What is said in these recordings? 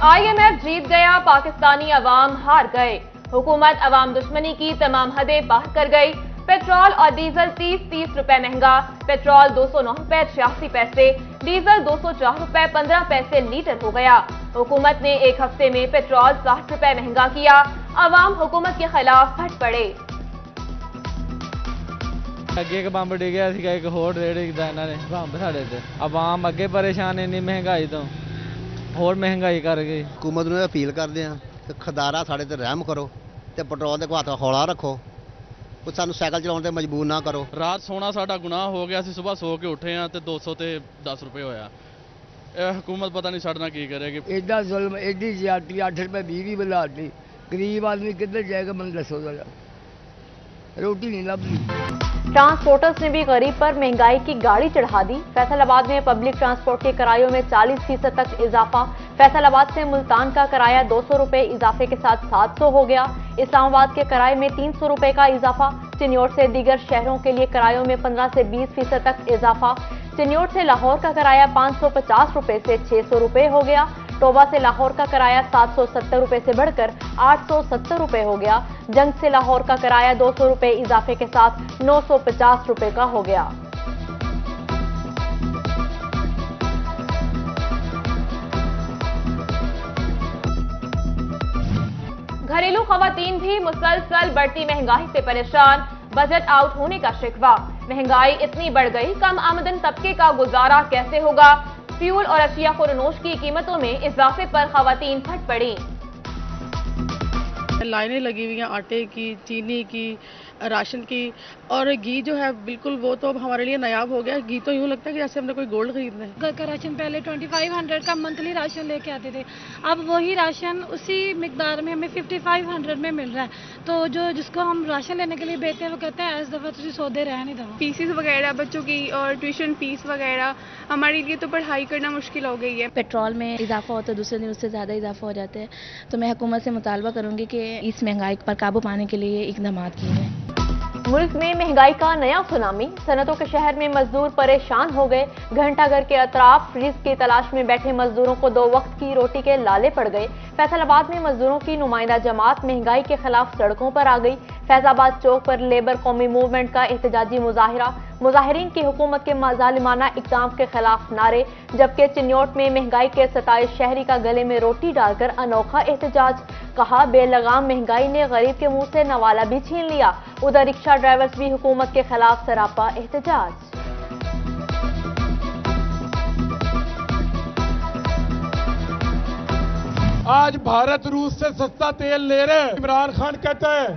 IMF जीत गया, पाकिस्तानी अवाम हार गए। हुकूमत अवाम दुश्मनी की तमाम हदें पार कर गई। पेट्रोल और डीजल 30 रुपए महंगा। पेट्रोल 209 रुपए 86 पैसे, डीजल 204 रुपए 15 पैसे लीटर हो गया। हुकूमत ने एक हफ्ते में पेट्रोल 60 रुपए महंगा किया। अवाम हुकूमत के खिलाफ फट पड़े। ਅੱਗੇ ਇੱਕ ਬੰਬ ਡਿੱਗਿਆ ਸੀਗਾ, ਇੱਕ ਹੋਰ ਰੇੜ ਦਾ ਇਹਨਾਂ ਨੇ ਬੰਬ ਸਾਡੇ ਤੇ। ਆਵਾਮ ਅੱਗੇ ਪਰੇਸ਼ਾਨ ਇੰਨੀ ਮਹਿੰਗਾਈ ਤੋਂ, ਹੋਰ ਮਹਿੰਗਾਈ ਕਰ ਗਈ। हुकूमत ਨੂੰ अपील करते हैं कि खदारा साढ़े ते रहम करो ते पेट्रोल के हत्थ हौला रखो, कुछ सानू साइकिल चलाने ते मजबूर ना करो। रात सोना साडा गुनाह हो गया, ਅਸੀਂ सुबह सो के उठे हैं ते 200 ते 10 रुपए होया। ਇਹ हुकूमत पता नहीं ਸਾਡੇ ਨਾਲ ਕੀ ਕਰੇਗੀ। एडा जुल्म, एडी ज्यादती, 8 रुपए 20 बढ़ाती। गरीब आदमी किधर जाएगा, मन दसो जरा, रोटी नहीं लभदी। ट्रांसपोर्टर्स ने भी गरीब पर महंगाई की गाड़ी चढ़ा दी। फैसलाबाद में पब्लिक ट्रांसपोर्ट के किरायों में 40% तक इजाफा। फैसलाबाद से मुल्तान का किराया 200 रुपए इजाफे के साथ 700 हो गया। इस्लामाबाद के किराए में 300 रुपए का इजाफा। चिन्योट से दीगर शहरों के लिए किरायों में 15 से 20% तक इजाफा। चिन्योट से लाहौर का किराया 550 रुपए से 600 रुपए हो गया। टोबा से लाहौर का किराया 770 रुपए से बढ़कर 870 रुपए हो गया। जंग से लाहौर का किराया 200 रुपए इजाफे के साथ 950 रुपए का हो गया। घरेलू खवातीन भी मुसलसल बढ़ती महंगाई से परेशान। बजट आउट होने का शिकवा। महंगाई इतनी बढ़ गई, कम आमदन तबके का गुजारा कैसे होगा। फ्यूल और अशिया खुरनोश की कीमतों में इजाफे पर खवातीन फट पड़ी। लाइनें लगी हुई हैं आटे की, चीनी की, राशन की, और घी जो है बिल्कुल वो तो अब हमारे लिए नायाब हो गया। घी तो यूँ लगता है कि जैसे हमने कोई गोल्ड खरीदना है। घर का राशन पहले 2500 का मंथली राशन लेके आते थे, अब वही राशन उसी मिकदार में हमें 5500 में मिल रहा है। तो जो जिसको हम राशन लेने के लिए भेजते हैं वो कहते हैं ऐसे दफ़ा तुझे सौदे रह नहीं दो। फीसिस वगैरह बच्चों की और ट्यूशन फीस वगैरह, हमारे लिए तो पढ़ाई करना मुश्किल हो गई है। पेट्रोल में इजाफा होता है, दूसरे दिन उससे ज़्यादा इजाफा हो जाता है। तो मैं हुकूमत से मुतालबा करूँगी कि इस महंगाई पर काबू पाने के लिए इक़दाम किए जाएँ। मुल्क में महंगाई का नया सुनामी। सनतों के शहर में मजदूर परेशान हो गए। घंटाघर के अतराफ रिज़्क़ की तलाश में बैठे मजदूरों को 2 वक्त की रोटी के लाले पड़ गए। फैसलाबाद में मजदूरों की नुमाइंदा जमात महंगाई के खिलाफ सड़कों पर आ गई। फैजाबाद चौक पर लेबर कौमी मूवमेंट का एहतजाजी मुजाहिरा। मुजाहिरीन की हुकूमत के जालिमाना इक़दाम के खिलाफ नारे। जबकि चिन्योट में महंगाई के 27 शहरी का गले में रोटी डालकर अनोखा एहतजाज। कहा, बेलगाम महंगाई ने गरीब के मुंह से नवाला भी छीन लिया। उधर रिक्शा ड्राइवर्स भी हुकूमत के खिलाफ सरापा एहतजाज। आज भारत रूस से सस्ता तेल ले रहे हैं। इमरान खान कहता है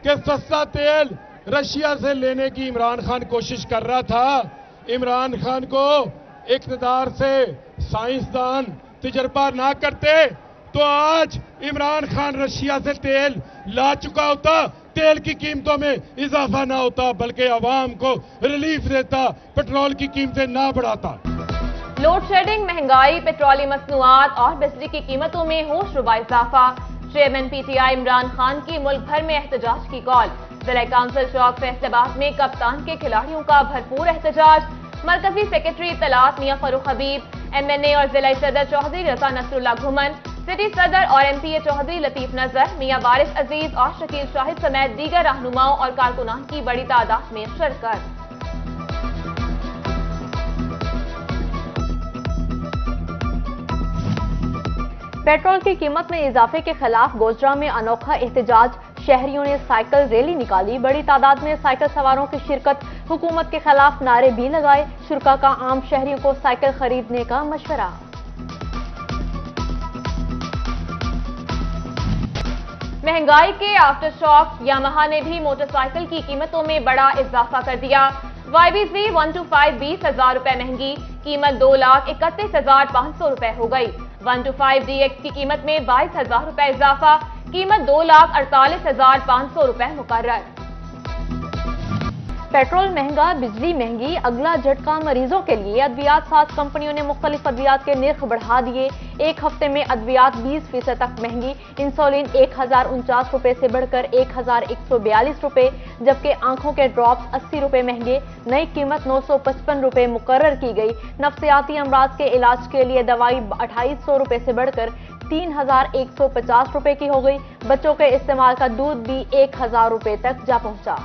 कि सस्ता तेल रशिया से लेने की इमरान खान कोशिश कर रहा था। इमरान खान को इक़्तिदार से साइंसदान तजर्बा ना करते तो आज इमरान खान रशिया से तेल ला चुका होता, तेल की कीमतों में इजाफा ना होता बल्कि आवाम को रिलीफ देता, पेट्रोल की कीमतें ना बढ़ाता। लोड शेडिंग, महंगाई, पेट्रोलियम मसनूआत और बिजली की कीमतों में होशरुबा इजाफा। चेयरमैन PTI इमरान खान की मुल्क भर में एहतजाज की कॉल। जिला काउंसिल चौक फैसलाबाद में कप्तान के खिलाड़ियों का भरपूर एहतजाज। मरकजी सेक्रेटरी इत्तलात मियां फरूख हबीब, MNA और जिला सदर चौधरी रजा नसरुल्लाह घुमन, सिटी सदर और MPA चौधरी लतीफ नजर, मियां वारिस अजीज और शकील शाहिद समेत दीगर रहनुमाओं और कारकुनान की बड़ी तादाद में शिरकत। पेट्रोल की कीमत में इजाफे के खिलाफ गोजरा में अनोखा एहतजाज। शहरियों ने साइकिल रैली निकाली। बड़ी तादाद में साइकिल सवारों की शिरकत। हुकूमत के खिलाफ नारे भी लगाए। शुरा का आम शहरियों को साइकिल खरीदने का मशवरा। महंगाई के आफ्टर शॉक, यामाहा ने भी मोटरसाइकिल की कीमतों में बड़ा इजाफा कर दिया। YBZ 125 20,000 रुपए महंगी, कीमत 2,31,500 रुपए हो गई। 125 DX की कीमत में 22,000 रुपए इजाफा, कीमत 2,48,500 रुपए मुकर्रर। पेट्रोल महंगा, बिजली महंगी, अगला झटका मरीजों के लिए। अद्वियात साज कंपनियों ने मुख्तलिफ अद्वियात के निर्ख बढ़ा दिए। एक हफ्ते में अद्वियात 20% तक महंगी। इंसुलिन 1,049 रुपए से बढ़कर 1,142 रुपए, जबकि आंखों के ड्रॉप्स 80 रुपए महंगे। नई कीमत 955 रुपए मुकर्रर की गई। नफ्सियाती अमराज के इलाज के लिए दवाई 2,800 रुपए से बढ़कर 3150 रुपए की हो गई। बच्चों के इस्तेमाल का दूध भी 1000 रुपए तक जा पहुंचा।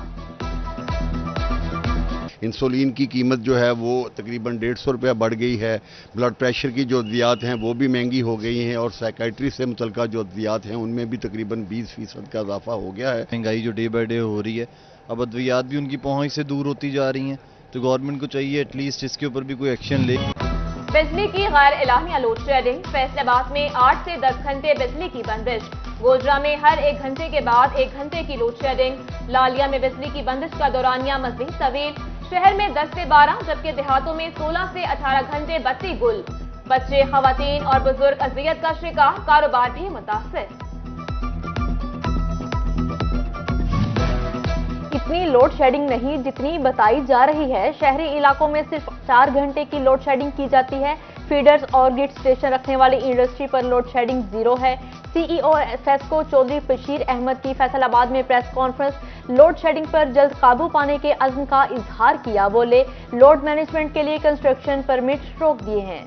इंसुलिन की कीमत जो है वो तकरीबन 150 रुपया बढ़ गई है। ब्लड प्रेशर की जो अद्वियात हैं वो भी महंगी हो गई हैं और साइकेट्री से मुतल्लिका जो अद्वियात हैं उनमें भी तकरीबन 20% का इजाफा हो गया है। महंगाई जो डे बाय डे हो रही है, अब अद्वियात भी उनकी पहुंच से दूर होती जा रही हैं, तो गवर्नमेंट को चाहिए एटलीस्ट इसके ऊपर भी कोई एक्शन ले। बिजली की गैर एलानिया लोड शेडिंग। फैसलाबाद में 8 से 10 घंटे बिजली की बंदिश। गोजरा में हर 1 घंटे के बाद 1 घंटे की लोड शेडिंग। लालिया में बिजली की बंदिश का दौरानिया मज़ीद तवील। शहर में 10 से 12 जबकि देहातों में 16 से 18 घंटे बत्ती गुल। बच्चे, खवातीन और बुजुर्ग अजियत का शिकार, कारोबार भी मुतासिर। इतनी लोड शेडिंग नहीं जितनी बताई जा रही है। शहरी इलाकों में सिर्फ 4 घंटे की लोड शेडिंग की जाती है। फीडर्स और ग्रिड स्टेशन रखने वाली इंडस्ट्री पर लोड शेडिंग 0 है। सीईओ फेस्को चौधरी बशीर अहमद की फैसलाबाद में प्रेस कॉन्फ्रेंस। लोड शेडिंग पर जल्द काबू पाने के अज़्म का इजहार किया। बोले, लोड मैनेजमेंट के लिए कंस्ट्रक्शन परमिट रोक दिए हैं।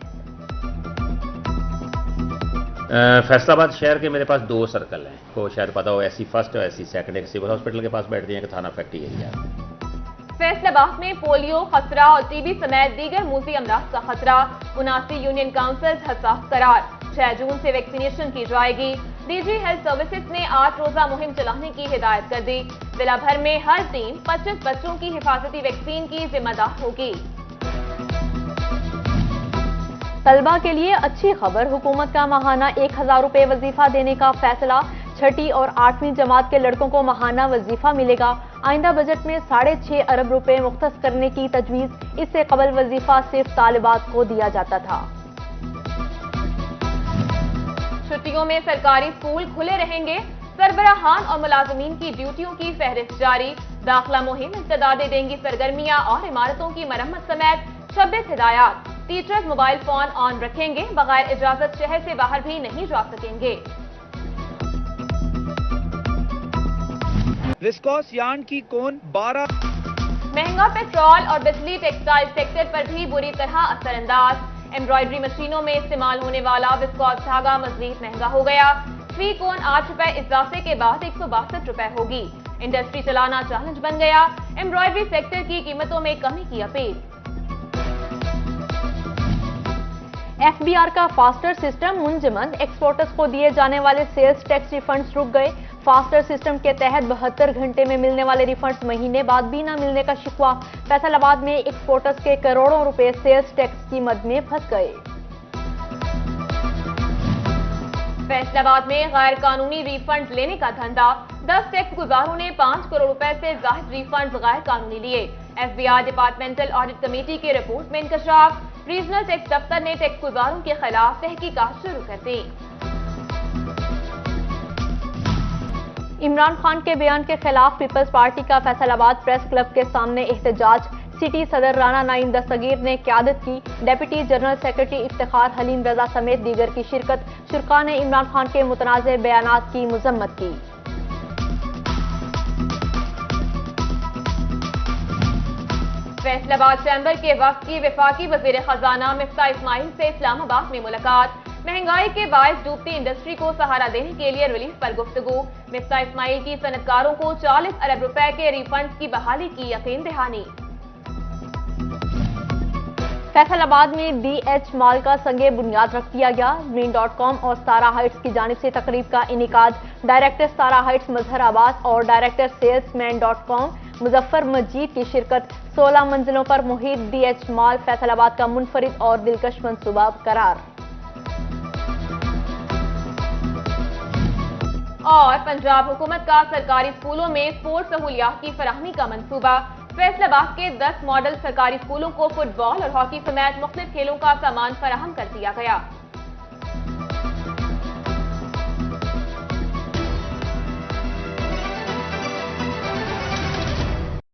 फैसलाबाद शहर के मेरे पास 2 सर्कल हैं, को शायद पता हो, ऐसी फर्स्ट और ऐसी सेकंड। एक सिविल हॉस्पिटल के पास बैठती हैं, एक थाना फैक्ट्री एरिया। फैसलाबाद में पोलियो, खसरा और टीबी समेत दीगर मूसी अमराज का खतरा। 79 यूनियन काउंसिल हसास करार। 6 जून से वैक्सीनेशन की जाएगी। डीजी हेल्थ सर्विसेज ने 8 रोजा मुहिम चलाने की हिदायत कर दी। जिला भर में हर टीम 25 बच्चों की हिफाजती वैक्सीन की जिम्मेदार होगी। तलबा के लिए अच्छी खबर। हुकूमत का माहाना 1000 रुपए वजीफा देने का फैसला। 6ठी और 8वीं जमात के लड़कों को माहाना वजीफा मिलेगा। आइंदा बजट में 6.5 अरब रुपए मुख्तस करने की तजवीज। इससे कबल वजीफा सिर्फ तालिबात को दिया जाता था। छुट्टियों में सरकारी स्कूल खुले रहेंगे। सरबराहान और मुलाजमीन की ड्यूटियों की फहरिस्त जारी। दाखिला मुहिम इब्तिदा दे देंगी सरगर्मियां और इमारतों की मरम्मत समेत 26 हिदायत। टीचर्स मोबाइल फोन ऑन रखेंगे। बगैर इजाजत शहर से बाहर भी नहीं जा सकेंगे। विस्कॉस यार्न की कौन 12। महंगा पेट्रोल और बिजली टेक्सटाइल सेक्टर पर भी बुरी तरह असरअंदाज। एम्ब्रॉयडरी मशीनों में इस्तेमाल होने वाला विस्कॉस धागा मजीद महंगा हो गया। फी कोन 8 रुपए इजाफे के बाद 162 रुपए होगी। इंडस्ट्री चलाना चैलेंज बन गया। एम्ब्रॉयडरी सेक्टर की कीमतों में कमी की अपील। एफबीआर का फास्टर सिस्टम मुंजमद। एक्सपोर्टर्स को दिए जाने वाले सेल्स टैक्स रिफंड्स रुक गए। फास्टर सिस्टम के तहत 72 घंटे में मिलने वाले रिफंड्स महीने बाद भी न मिलने का शिकवा। फैसलाबाद में एक्सपोर्टर्स के करोड़ों रुपए सेल्स टैक्स की मद में फंस गए। फैसलाबाद में गैर कानूनी रिफंड लेने का धंधा। 10 टैक्स गुजारों ने 5 करोड़ रुपए से जायद रिफंड गैर कानूनी लिए। एफबीआर डिपार्टमेंटल ऑडिट कमेटी की रिपोर्ट में इंकशाफ। रीजनल टैक्स दफ्तर ने टैक्स गुजारों के खिलाफ तहकीकात शुरू कर दी। इमरान खान के बयान के खिलाफ पीपल्स पार्टी का फैसलाबाद प्रेस क्लब के सामने एहतजाज। सिटी सदर राना नाइम दस्तगीर ने क़यादत की। Deputy general secretary Iftikhar Haleem Raza समेत दीगर की शिरकत। शुरका ने इमरान खान के मुतनाज़ बयानात की मजम्मत की। फैसलाबाद चैम्बर के वक्त की वफाकी वजीर खजाना मिफ्ता इस्माइल से इस्लामाबाद में मुलाकात। महंगाई के बायस डूबती इंडस्ट्री को सहारा देने के लिए रिलीफ पर गुफ्तगू। मिफ्ता इस्माइल की सनतकारों को 40 अरब रुपए के रिफंड की बहाली की यकीन दहानी। फैसलाबाद में DH मॉल का संगे बुनियाद रख दिया गया। green.com और सतारा हाइट्स की जानिब से तकरीब का इनेकाद। डायरेक्टर सतारा हाइट्स मजहर आबास और डायरेक्टर सेल्समैन.com मुजफ्फर मजीद की शिरकत। 16 मंजिलों पर मुहित DH मॉल फैसलाबाद का मुनफरिद और दिलकश मंसूबा करार। और पंजाब हुकूमत का सरकारी स्कूलों में स्पोर्ट्स सहूलियात की फराहमी का मंसूबा। फैसलाबाद के 10 मॉडल सरकारी स्कूलों को फुटबॉल और हॉकी समेत मुख्तलिफ खेलों का सामान फराहम कर दिया गया।